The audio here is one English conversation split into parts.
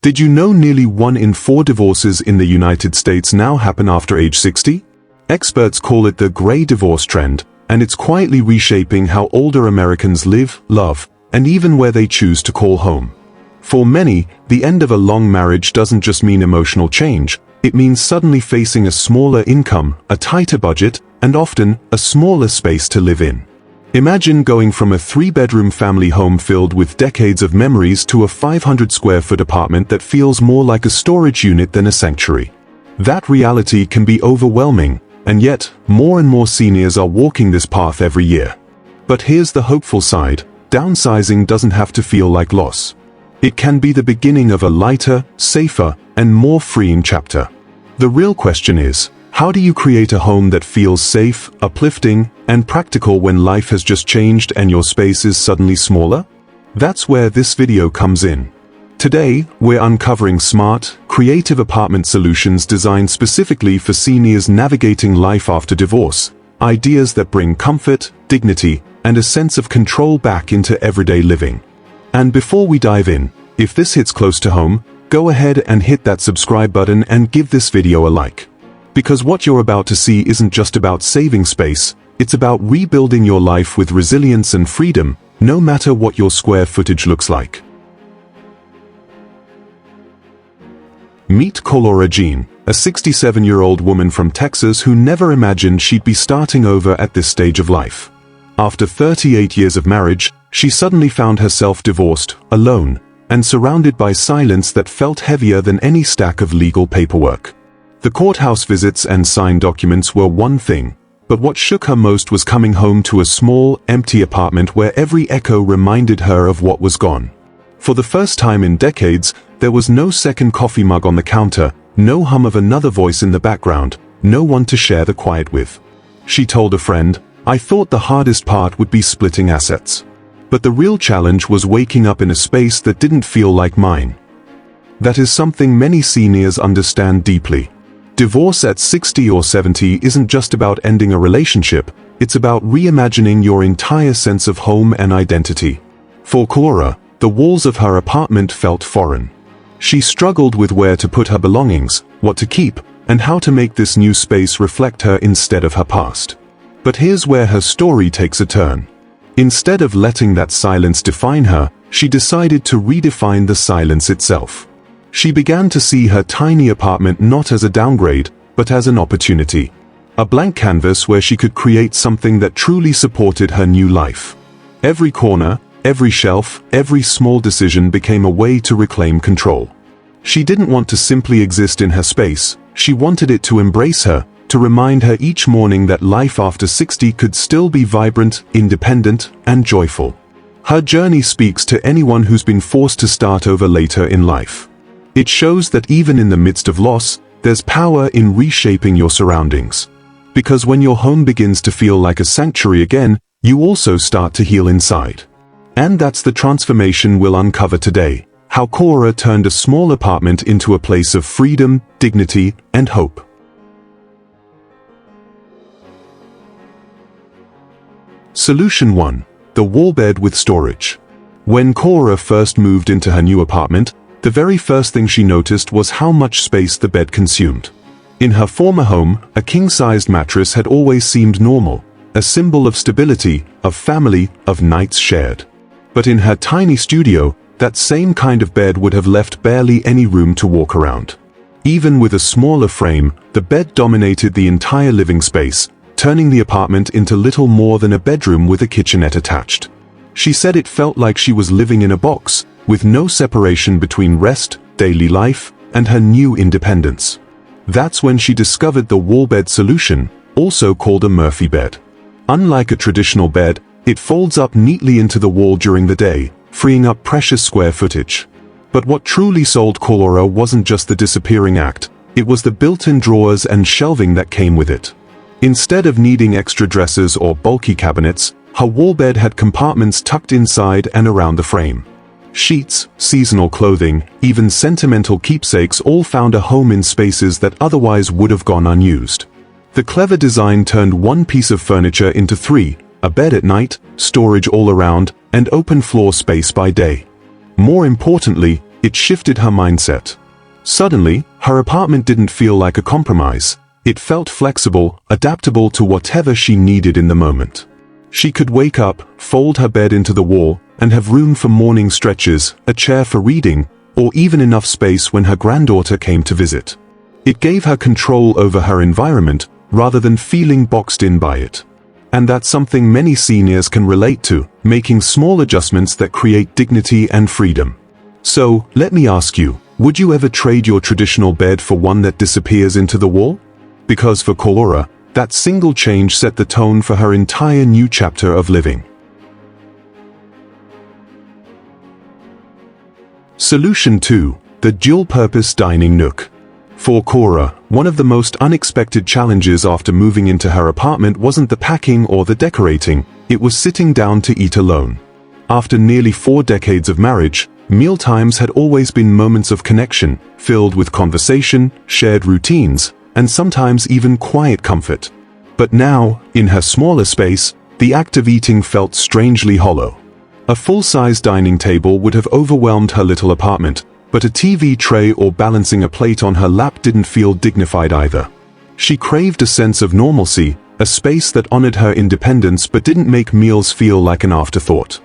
Did you know nearly 1 in 4 divorces in the United States now happen after age 60? Experts call it the gray divorce trend, and it's quietly reshaping how older Americans live, love, and even where they choose to call home. For many, the end of a long marriage doesn't just mean emotional change, it means suddenly facing a smaller income, a tighter budget, and often, a smaller space to live in. Imagine going from a 3-bedroom family home filled with decades of memories to a 500-square-foot apartment that feels more like a storage unit than a sanctuary. That reality can be overwhelming, and yet, more and more seniors are walking this path every year. But here's the hopeful side: downsizing doesn't have to feel like loss. It can be the beginning of a lighter, safer, and more freeing chapter. The real question is, how do you create a home that feels safe, uplifting, and practical when life has just changed and your space is suddenly smaller? That's where this video comes in. Today, we're uncovering smart, creative apartment solutions designed specifically for seniors navigating life after divorce, ideas that bring comfort, dignity, and a sense of control back into everyday living. And before we dive in, if this hits close to home, go ahead and hit that subscribe button and give this video a like. Because what you're about to see isn't just about saving space, it's about rebuilding your life with resilience and freedom, no matter what your square footage looks like. Meet Callora Jean, a 67-year-old woman from Texas who never imagined she'd be starting over at this stage of life. After 38 years of marriage, she suddenly found herself divorced, alone, and surrounded by silence that felt heavier than any stack of legal paperwork. The courthouse visits and signed documents were one thing, but what shook her most was coming home to a small, empty apartment where every echo reminded her of what was gone. For the first time in decades, there was no second coffee mug on the counter, no hum of another voice in the background, no one to share the quiet with. She told a friend, "I thought the hardest part would be splitting assets. But the real challenge was waking up in a space that didn't feel like mine." That is something many seniors understand deeply. Divorce at 60 or 70 isn't just about ending a relationship, it's about reimagining your entire sense of home and identity. For Kora, the walls of her apartment felt foreign. She struggled with where to put her belongings, what to keep, and how to make this new space reflect her instead of her past. But here's where her story takes a turn. Instead of letting that silence define her, she decided to redefine the silence itself. She began to see her tiny apartment not as a downgrade, but as an opportunity. A blank canvas where she could create something that truly supported her new life. Every corner, every shelf, every small decision became a way to reclaim control. She didn't want to simply exist in her space, she wanted it to embrace her, to remind her each morning that life after 60 could still be vibrant, independent, and joyful. Her journey speaks to anyone who's been forced to start over later in life. It shows that even in the midst of loss, there's power in reshaping your surroundings. Because when your home begins to feel like a sanctuary again, you also start to heal inside. And that's the transformation we'll uncover today, how Kora turned a small apartment into a place of freedom, dignity, and hope. Solution 1. The wall bed with storage. When Kora first moved into her new apartment, the very first thing she noticed was how much space the bed consumed. In her former home, a king-sized mattress had always seemed normal, a symbol of stability, of family, of nights shared. But in her tiny studio, that same kind of bed would have left barely any room to walk around. Even with a smaller frame, the bed dominated the entire living space, turning the apartment into little more than a bedroom with a kitchenette attached. She said it felt like she was living in a box, with no separation between rest, daily life, and her new independence. That's when she discovered the wall bed solution, also called a Murphy bed. Unlike a traditional bed, it folds up neatly into the wall during the day, freeing up precious square footage. But what truly sold Kora wasn't just the disappearing act, it was the built-in drawers and shelving that came with it. Instead of needing extra dressers or bulky cabinets, her wall bed had compartments tucked inside and around the frame. Sheets, seasonal clothing, even sentimental keepsakes all found a home in spaces that otherwise would have gone unused. The clever design turned one piece of furniture into 3, a bed at night, storage all around, and open floor space by day. More importantly, it shifted her mindset. Suddenly, her apartment didn't feel like a compromise. It felt flexible, adaptable to whatever she needed in the moment. She could wake up, fold her bed into the wall, and have room for morning stretches, a chair for reading, or even enough space when her granddaughter came to visit. It gave her control over her environment, rather than feeling boxed in by it. And that's something many seniors can relate to, making small adjustments that create dignity and freedom. So, let me ask you, would you ever trade your traditional bed for one that disappears into the wall? Because for Callora, that single change set the tone for her entire new chapter of living. Solution 2. The dual-purpose dining nook. For Kora, one of the most unexpected challenges after moving into her apartment wasn't the packing or the decorating, it was sitting down to eat alone. After nearly 4 decades of marriage, mealtimes had always been moments of connection, filled with conversation, shared routines, and sometimes even quiet comfort. But now, in her smaller space, the act of eating felt strangely hollow. A full-size dining table would have overwhelmed her little apartment, but a TV tray or balancing a plate on her lap didn't feel dignified either. She craved a sense of normalcy, a space that honored her independence but didn't make meals feel like an afterthought.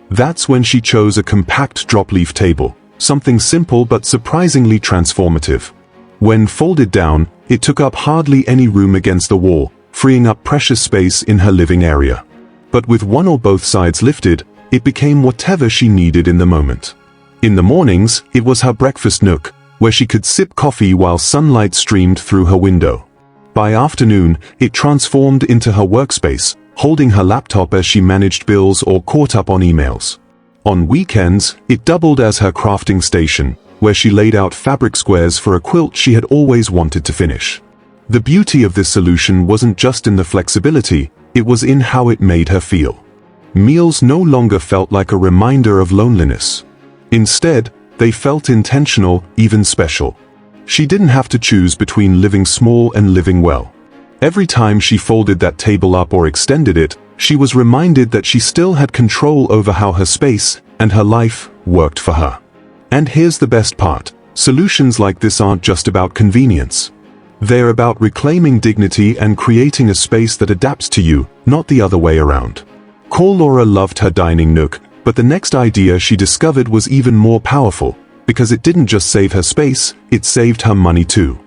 That's when she chose a compact drop-leaf table, something simple but surprisingly transformative. When folded down, it took up hardly any room against the wall, freeing up precious space in her living area. But with one or both sides lifted, it became whatever she needed in the moment. In the mornings, it was her breakfast nook, where she could sip coffee while sunlight streamed through her window. By afternoon, it transformed into her workspace, holding her laptop as she managed bills or caught up on emails. On weekends, it doubled as her crafting station, where she laid out fabric squares for a quilt she had always wanted to finish. The beauty of this solution wasn't just in the flexibility, it was in how it made her feel. Meals no longer felt like a reminder of loneliness. Instead, they felt intentional, even special. She didn't have to choose between living small and living well. Every time she folded that table up or extended it, she was reminded that she still had control over how her space and her life worked for her. And here's the best part, solutions like this aren't just about convenience. They're about reclaiming dignity and creating a space that adapts to you, not the other way around. Callora loved her dining nook, but the next idea she discovered was even more powerful, because it didn't just save her space, it saved her money too.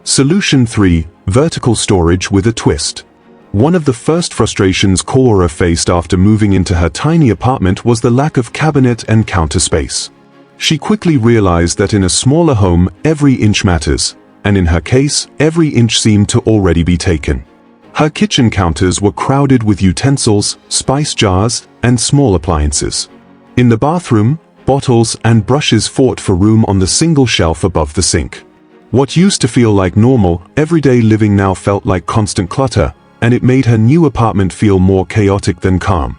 Solution 3. Vertical storage with a twist. One of the first frustrations Callora faced after moving into her tiny apartment was the lack of cabinet and counter space. She quickly realized that in a smaller home, every inch matters, and in her case, every inch seemed to already be taken. Her kitchen counters were crowded with utensils, spice jars, and small appliances. In the bathroom, bottles and brushes fought for room on the single shelf above the sink. What used to feel like normal, everyday living now felt like constant clutter, and it made her new apartment feel more chaotic than calm.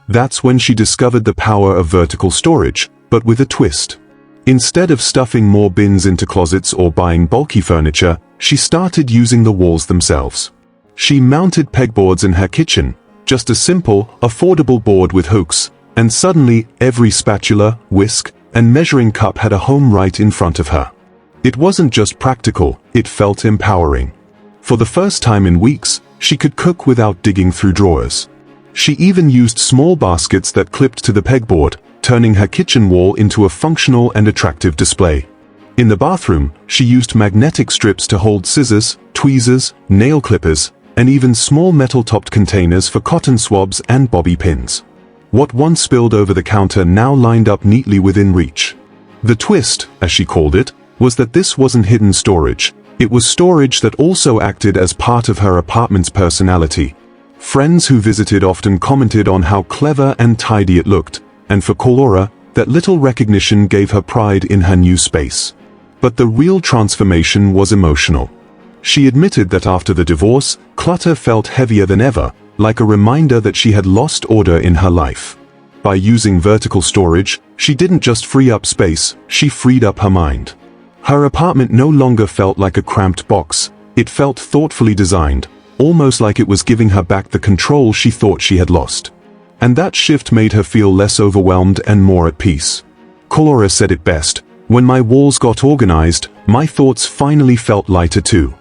That's when she discovered the power of vertical storage, but with a twist. Instead of stuffing more bins into closets or buying bulky furniture, she started using the walls themselves. She mounted pegboards in her kitchen, just a simple, affordable board with hooks, and suddenly every spatula, whisk, and measuring cup had a home right in front of her. It wasn't just practical, it felt empowering. For the first time in weeks, she could cook without digging through drawers. She even used small baskets that clipped to the pegboard, turning her kitchen wall into a functional and attractive display. In the bathroom, she used magnetic strips to hold scissors, tweezers, nail clippers, and even small metal-topped containers for cotton swabs and bobby pins. What once spilled over the counter now lined up neatly within reach. The twist, as she called it, was that this wasn't hidden storage. It was storage that also acted as part of her apartment's personality. Friends who visited often commented on how clever and tidy it looked, and for Callora, that little recognition gave her pride in her new space. But the real transformation was emotional. She admitted that after the divorce, clutter felt heavier than ever, like a reminder that she had lost order in her life. By using vertical storage, she didn't just free up space, she freed up her mind. Her apartment no longer felt like a cramped box, it felt thoughtfully designed, almost like it was giving her back the control she thought she had lost. and that shift made her feel less overwhelmed and more at peace. Callora said it best: "When my walls got organized, my thoughts finally felt lighter too."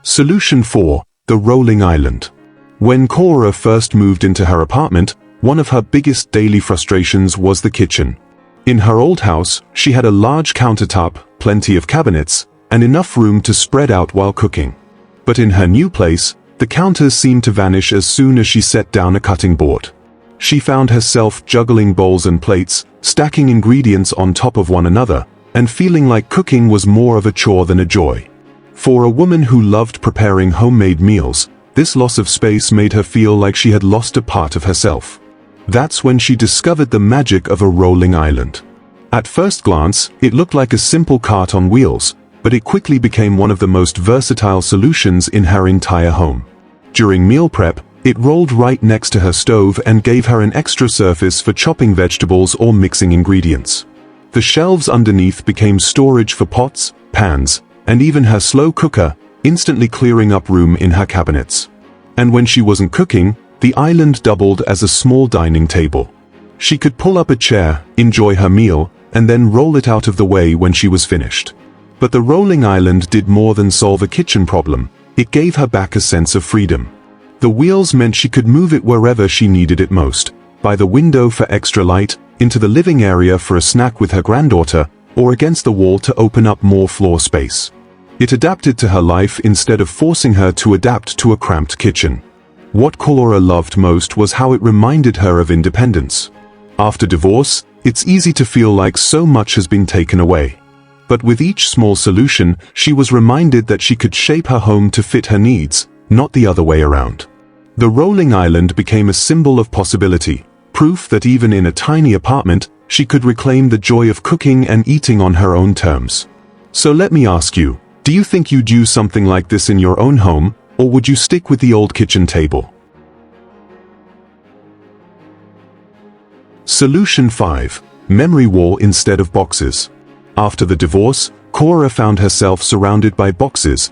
Solution 4. The Rolling Island. When Kora first moved into her apartment, one of her biggest daily frustrations was the kitchen. In her old house, she had a large countertop, plenty of cabinets, and enough room to spread out while cooking. But in her new place, the counters seemed to vanish as soon as she set down a cutting board. She found herself juggling bowls and plates, stacking ingredients on top of one another, and feeling like cooking was more of a chore than a joy. For a woman who loved preparing homemade meals, this loss of space made her feel like she had lost a part of herself. That's when she discovered the magic of a rolling island. At first glance, it looked like a simple cart on wheels, but it quickly became one of the most versatile solutions in her entire home. During meal prep, it rolled right next to her stove and gave her an extra surface for chopping vegetables or mixing ingredients. The shelves underneath became storage for pots, pans, and even her slow cooker, instantly clearing up room in her cabinets. And when she wasn't cooking, the island doubled as a small dining table. She could pull up a chair, enjoy her meal, and then roll it out of the way when she was finished. But the rolling island did more than solve a kitchen problem. It gave her back a sense of freedom. The wheels meant she could move it wherever she needed it most: by the window for extra light, into the living area for a snack with her granddaughter, or against the wall to open up more floor space. It adapted to her life instead of forcing her to adapt to a cramped kitchen. What Callora loved most was how it reminded her of independence. After divorce, it's easy to feel like so much has been taken away. But with each small solution, she was reminded that she could shape her home to fit her needs, not the other way around. The rolling island became a symbol of possibility, proof that even in a tiny apartment, she could reclaim the joy of cooking and eating on her own terms. So let me ask you, do you think you'd use something like this in your own home, or would you stick with the old kitchen table? Solution 5. Memory wall instead of boxes. After the divorce, Kora found herself surrounded by boxes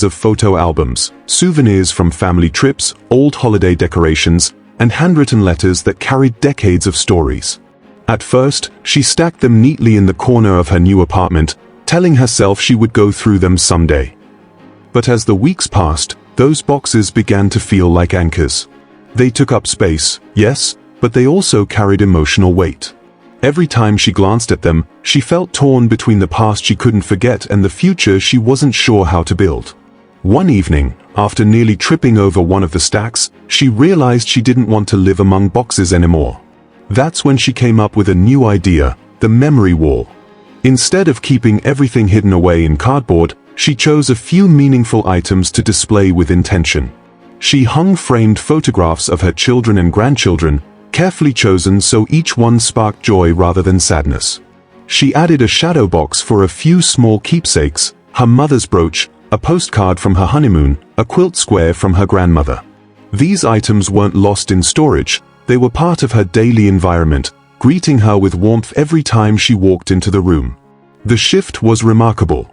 of photo albums, souvenirs from family trips, old holiday decorations, and handwritten letters that carried decades of stories. At first, she stacked them neatly in the corner of her new apartment, telling herself she would go through them someday. But as the weeks passed, those boxes began to feel like anchors. They took up space, yes, but they also carried emotional weight. Every time she glanced at them, she felt torn between the past she couldn't forget and the future she wasn't sure how to build. One evening, after nearly tripping over one of the stacks, she realized she didn't want to live among boxes anymore. That's when she came up with a new idea: the memory wall. Instead of keeping everything hidden away in cardboard, she chose a few meaningful items to display with intention. She hung framed photographs of her children and grandchildren, carefully chosen so each one sparked joy rather than sadness. She added a shadow box for a few small keepsakes: her mother's brooch, a postcard from her honeymoon, a quilt square from her grandmother. These items weren't lost in storage, they were part of her daily environment, greeting her with warmth every time she walked into the room. The shift was remarkable.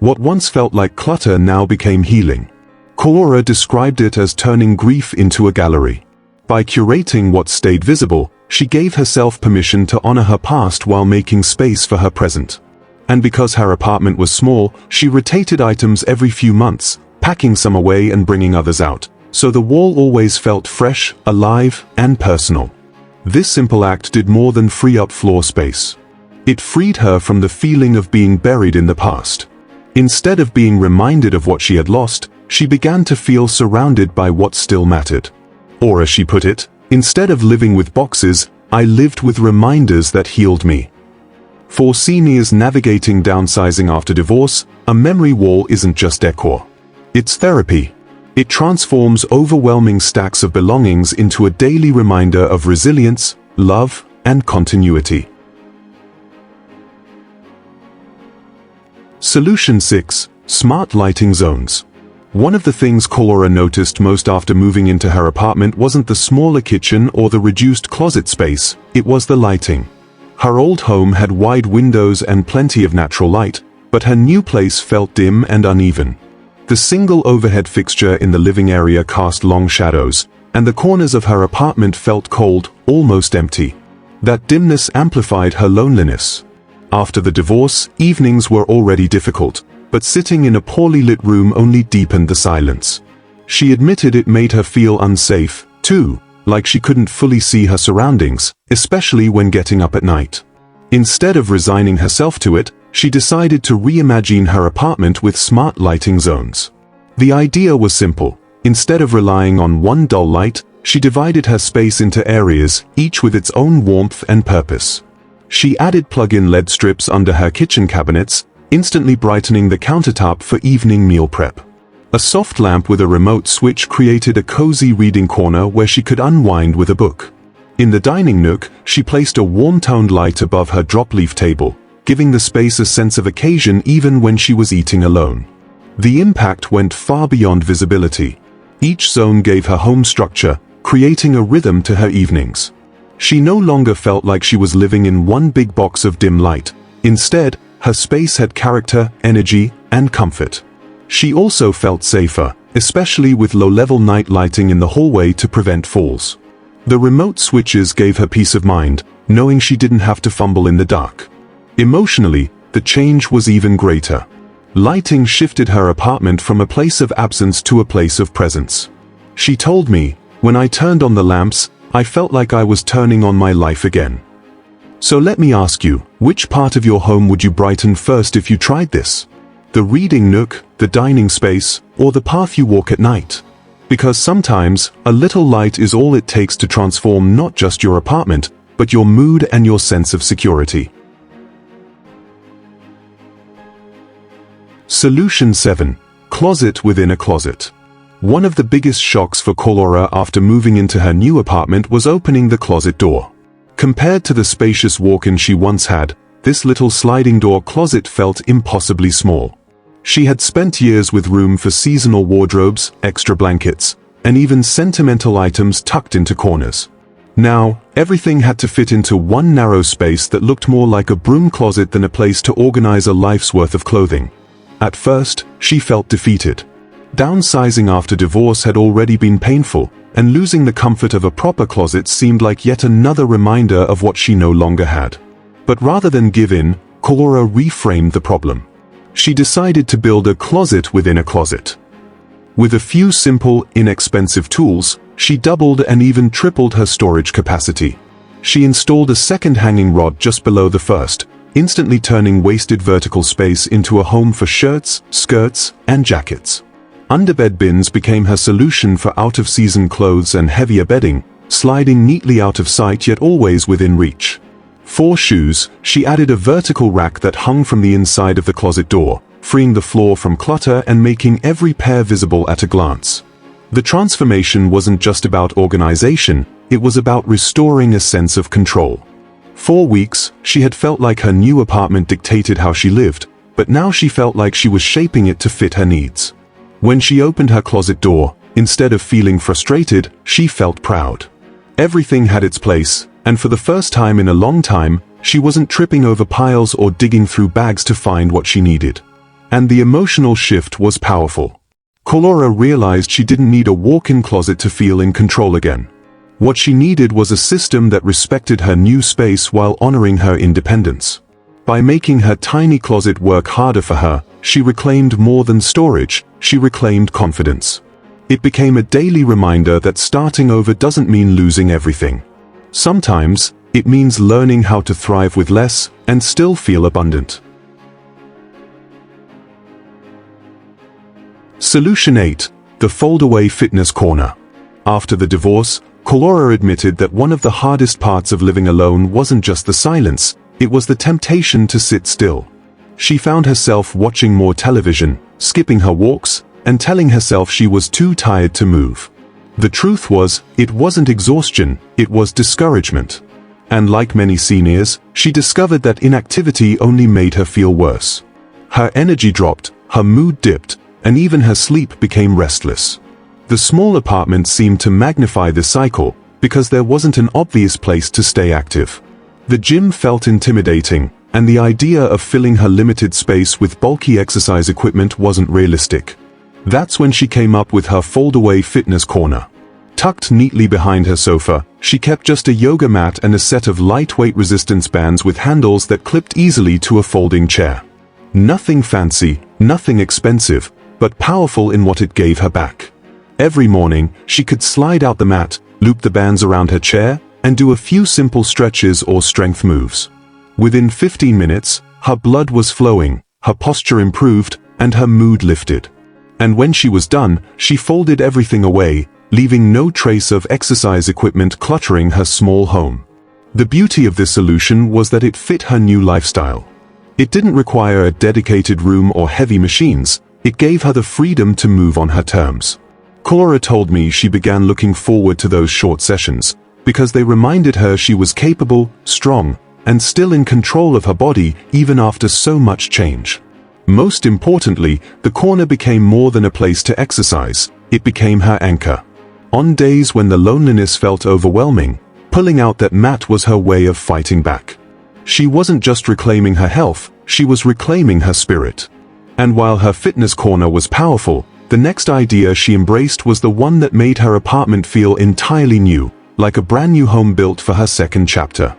What once felt like clutter now became healing. Callora described it as turning grief into a gallery. By curating what stayed visible, she gave herself permission to honor her past while making space for her present. And because her apartment was small, she rotated items every few months, packing some away and bringing others out, so the wall always felt fresh, alive, and personal. This simple act did more than free up floor space. It freed her from the feeling of being buried in the past. Instead of being reminded of what she had lost, she began to feel surrounded by what still mattered. Or as she put it, instead of living with boxes, I lived with reminders that healed me. For seniors navigating downsizing after divorce, a memory wall isn't just decor. It's therapy. It transforms overwhelming stacks of belongings into a daily reminder of resilience, love, and continuity. Solution 6. Smart lighting zones. One of the things Callora noticed most after moving into her apartment wasn't the smaller kitchen or the reduced closet space, it was the lighting. Her old home had wide windows and plenty of natural light, but her new place felt dim and uneven. The single overhead fixture in the living area cast long shadows, and the corners of her apartment felt cold, almost empty. That dimness amplified her loneliness. After the divorce, evenings were already difficult, but sitting in a poorly lit room only deepened the silence. She admitted it made her feel unsafe, too, like she couldn't fully see her surroundings, especially when getting up at night. Instead of resigning herself to it, she decided to reimagine her apartment with smart lighting zones. The idea was simple. Instead of relying on one dull light, she divided her space into areas, each with its own warmth and purpose. She added plug-in LED strips under her kitchen cabinets, instantly brightening the countertop for evening meal prep. A soft lamp with a remote switch created a cozy reading corner where she could unwind with a book. In the dining nook, she placed a warm-toned light above her drop-leaf table, giving the space a sense of occasion even when she was eating alone. The impact went far beyond visibility. Each zone gave her home structure, creating a rhythm to her evenings. She no longer felt like she was living in one big box of dim light. Instead, her space had character, energy, and comfort. She also felt safer, especially with low-level night lighting in the hallway to prevent falls. The remote switches gave her peace of mind, knowing she didn't have to fumble in the dark. Emotionally, the change was even greater. Lighting shifted her apartment from a place of absence to a place of presence. She told me, "When I turned on the lamps, I felt like I was turning on my life again." So let me ask you, which part of your home would you brighten first if you tried this? The reading nook, the dining space, or the path you walk at night? Because sometimes, a little light is all it takes to transform not just your apartment, but your mood and your sense of security. Solution 7. Closet within a closet. One of the biggest shocks for Callora after moving into her new apartment was opening the closet door. Compared to the spacious walk-in she once had, this little sliding door closet felt impossibly small. She had spent years with room for seasonal wardrobes, extra blankets, and even sentimental items tucked into corners. Now, everything had to fit into one narrow space that looked more like a broom closet than a place to organize a life's worth of clothing. At first, she felt defeated. Downsizing after divorce had already been painful, and losing the comfort of a proper closet seemed like yet another reminder of what she no longer had. But rather than give in, Kora reframed the problem. She decided to build a closet within a closet. With a few simple, inexpensive tools, she doubled and even tripled her storage capacity. She installed a second hanging rod just below the first, instantly turning wasted vertical space into a home for shirts, skirts, and jackets. Underbed bins became her solution for out-of-season clothes and heavier bedding, sliding neatly out of sight yet always within reach. For shoes, she added a vertical rack that hung from the inside of the closet door, freeing the floor from clutter and making every pair visible at a glance. The transformation wasn't just about organization, it was about restoring a sense of control. For weeks, she had felt like her new apartment dictated how she lived, but now she felt like she was shaping it to fit her needs. When she opened her closet door, instead of feeling frustrated, she felt proud. Everything had its place, and for the first time in a long time, she wasn't tripping over piles or digging through bags to find what she needed. And the emotional shift was powerful. Callora realized she didn't need a walk-in closet to feel in control again. What she needed was a system that respected her new space while honoring her independence. By making her tiny closet work harder for her, she reclaimed more than storage, she reclaimed confidence. It became a daily reminder that starting over doesn't mean losing everything. Sometimes, it means learning how to thrive with less and still feel abundant. Solution 8. The Fold-Away Fitness Corner. After the divorce, Callora admitted that one of the hardest parts of living alone wasn't just the silence, it was the temptation to sit still. She found herself watching more television, skipping her walks, and telling herself she was too tired to move. The truth was, it wasn't exhaustion, it was discouragement. And like many seniors, she discovered that inactivity only made her feel worse. Her energy dropped, her mood dipped, and even her sleep became restless. The small apartment seemed to magnify this cycle, because there wasn't an obvious place to stay active. The gym felt intimidating, and the idea of filling her limited space with bulky exercise equipment wasn't realistic. That's when she came up with her fold-away fitness corner. Tucked neatly behind her sofa, she kept just a yoga mat and a set of lightweight resistance bands with handles that clipped easily to a folding chair. Nothing fancy, nothing expensive, but powerful in what it gave her back. Every morning, she could slide out the mat, loop the bands around her chair, and do a few simple stretches or strength moves. Within 15 minutes, her blood was flowing, her posture improved, and her mood lifted. And when she was done, she folded everything away, leaving no trace of exercise equipment cluttering her small home. The beauty of this solution was that it fit her new lifestyle. It didn't require a dedicated room or heavy machines, it gave her the freedom to move on her terms. Kora told me she began looking forward to those short sessions, because they reminded her she was capable, strong, and still in control of her body even after so much change. Most importantly, the corner became more than a place to exercise, it became her anchor. On days when the loneliness felt overwhelming, pulling out that mat was her way of fighting back. She wasn't just reclaiming her health, she was reclaiming her spirit. And while her fitness corner was powerful, the next idea she embraced was the one that made her apartment feel entirely new, like a brand new home built for her second chapter.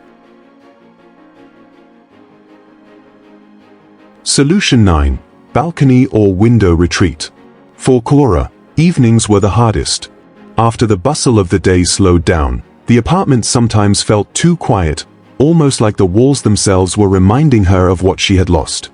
Solution 9. Balcony or window retreat. For Kora, evenings were the hardest. After the bustle of the day slowed down, the apartment sometimes felt too quiet, almost like the walls themselves were reminding her of what she had lost.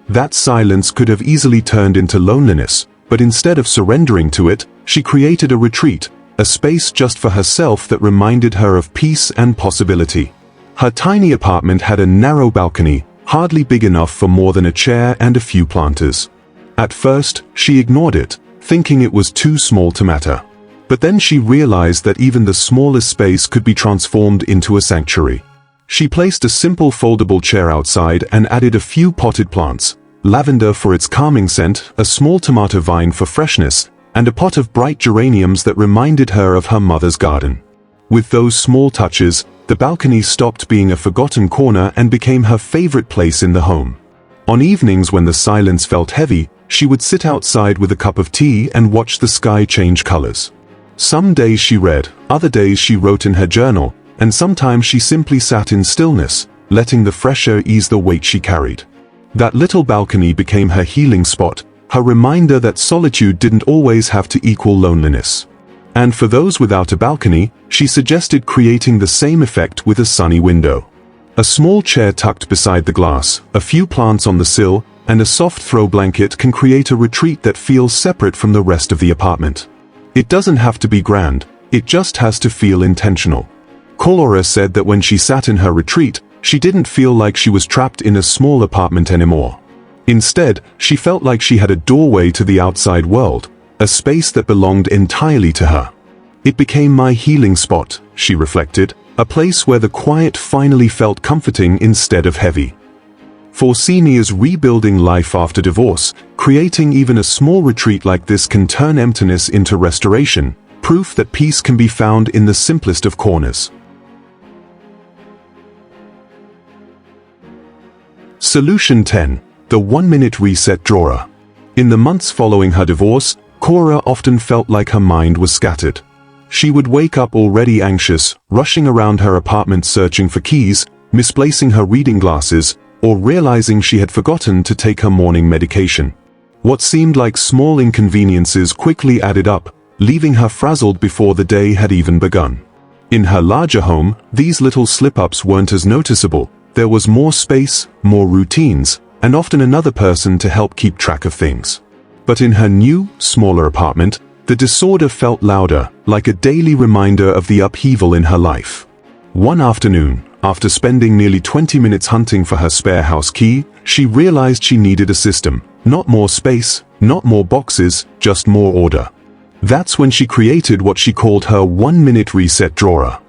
That silence could have easily turned into loneliness, but instead of surrendering to it, she created a retreat, a space just for herself that reminded her of peace and possibility. Her tiny apartment had a narrow balcony, hardly big enough for more than a chair and a few planters. At first, she ignored it, thinking it was too small to matter. But then she realized that even the smallest space could be transformed into a sanctuary. She placed a simple foldable chair outside and added a few potted plants, lavender for its calming scent, a small tomato vine for freshness, and a pot of bright geraniums that reminded her of her mother's garden. With those small touches, the balcony stopped being a forgotten corner and became her favorite place in the home. On evenings when the silence felt heavy, she would sit outside with a cup of tea and watch the sky change colors. Some days she read, other days she wrote in her journal, and sometimes she simply sat in stillness, letting the fresh air ease the weight she carried. That little balcony became her healing spot, her reminder that solitude didn't always have to equal loneliness. And for those without a balcony, she suggested creating the same effect with a sunny window. A small chair tucked beside the glass, a few plants on the sill, and a soft throw blanket can create a retreat that feels separate from the rest of the apartment. It doesn't have to be grand, it just has to feel intentional. Callora said that when she sat in her retreat, she didn't feel like she was trapped in a small apartment anymore. Instead, she felt like she had a doorway to the outside world, a space that belonged entirely to her. It became my healing spot, she reflected, a place where the quiet finally felt comforting instead of heavy. For seniors rebuilding life after divorce, creating even a small retreat like this can turn emptiness into restoration, proof that peace can be found in the simplest of corners. Solution 10. The 1-minute reset drawer. In the months following her divorce, Kora often felt like her mind was scattered. She would wake up already anxious, rushing around her apartment searching for keys, misplacing her reading glasses, or realizing she had forgotten to take her morning medication. What seemed like small inconveniences quickly added up, leaving her frazzled before the day had even begun. In her larger home, these little slip-ups weren't as noticeable. There was more space, more routines, and often another person to help keep track of things. But in her new, smaller apartment, the disorder felt louder, like a daily reminder of the upheaval in her life. One afternoon, after spending nearly 20 minutes hunting for her spare house key, she realized she needed a system. Not more space, not more boxes, just more order. That's when she created what she called her 1-minute reset drawer.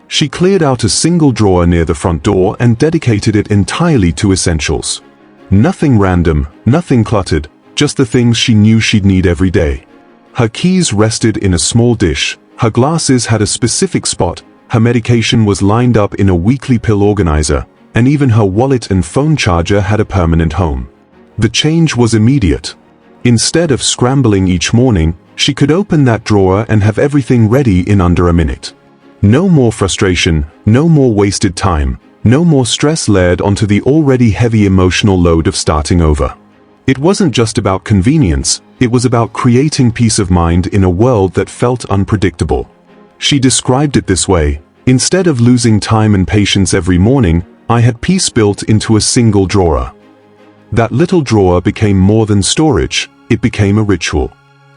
She cleared out a single drawer near the front door and dedicated it entirely to essentials. Nothing random, nothing cluttered, just the things she knew she'd need every day. Her keys rested in a small dish, her glasses had a specific spot, her medication was lined up in a weekly pill organizer, and even her wallet and phone charger had a permanent home. The change was immediate. Instead of scrambling each morning, she could open that drawer and have everything ready in under a minute. No more frustration, no more wasted time, no more stress layered onto the already heavy emotional load of starting over. It wasn't just about convenience, it was about creating peace of mind in a world that felt unpredictable. She described it this way: instead of losing time and patience every morning, I had peace built into a single drawer. That little drawer became more than storage, it became a ritual.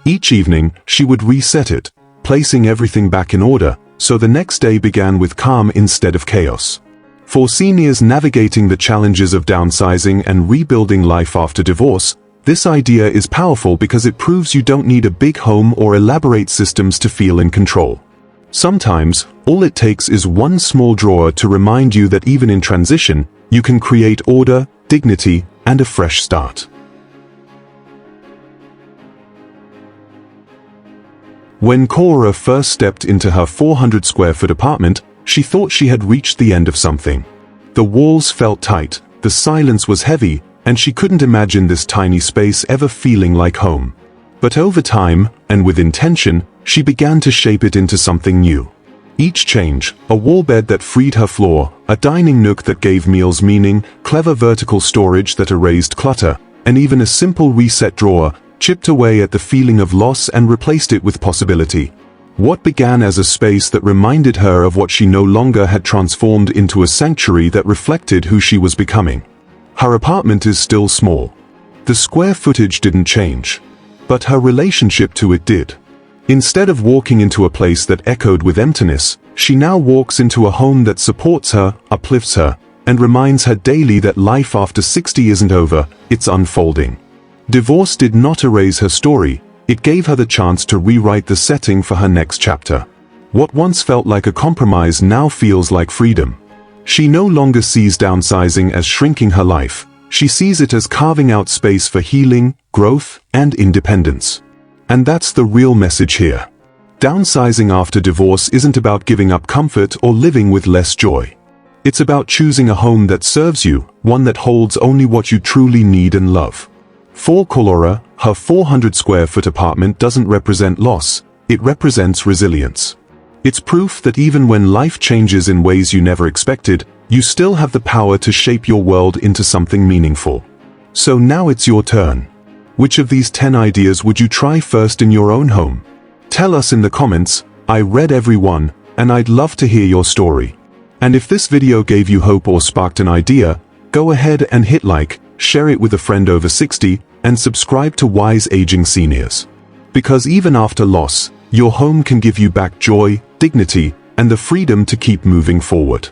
Each evening, she would reset it, placing everything back in order, so the next day began with calm instead of chaos. For seniors navigating the challenges of downsizing and rebuilding life after divorce, this idea is powerful because it proves you don't need a big home or elaborate systems to feel in control. Sometimes, all it takes is one small drawer to remind you that even in transition, you can create order, dignity, and a fresh start. When Kora first stepped into her 400 square foot apartment, she thought she had reached the end of something. The walls felt tight, the silence was heavy, and she couldn't imagine this tiny space ever feeling like home. But over time, and with intention, she began to shape it into something new. Each change, a wall bed that freed her floor, a dining nook that gave meals meaning, clever vertical storage that erased clutter, and even a simple reset drawer, chipped away at the feeling of loss and replaced it with possibility. What began as a space that reminded her of what she no longer had transformed into a sanctuary that reflected who she was becoming. Her apartment is still small. The square footage didn't change. But her relationship to it did. Instead of walking into a place that echoed with emptiness, she now walks into a home that supports her, uplifts her, and reminds her daily that life after 60 isn't over, it's unfolding. Divorce did not erase her story, it gave her the chance to rewrite the setting for her next chapter. What once felt like a compromise now feels like freedom. She no longer sees downsizing as shrinking her life, she sees it as carving out space for healing, growth, and independence. And that's the real message here. Downsizing after divorce isn't about giving up comfort or living with less joy. It's about choosing a home that serves you, one that holds only what you truly need and love. For Callora, her 400 square foot apartment doesn't represent loss, it represents resilience. It's proof that even when life changes in ways you never expected, you still have the power to shape your world into something meaningful. So now it's your turn. Which of these 10 ideas would you try first in your own home? Tell us in the comments. I read every one, and I'd love to hear your story. And if this video gave you hope or sparked an idea, go ahead and hit like, share it with a friend over 60, and subscribe to Wise Aging Seniors. Because even after loss, your home can give you back joy, dignity, and the freedom to keep moving forward.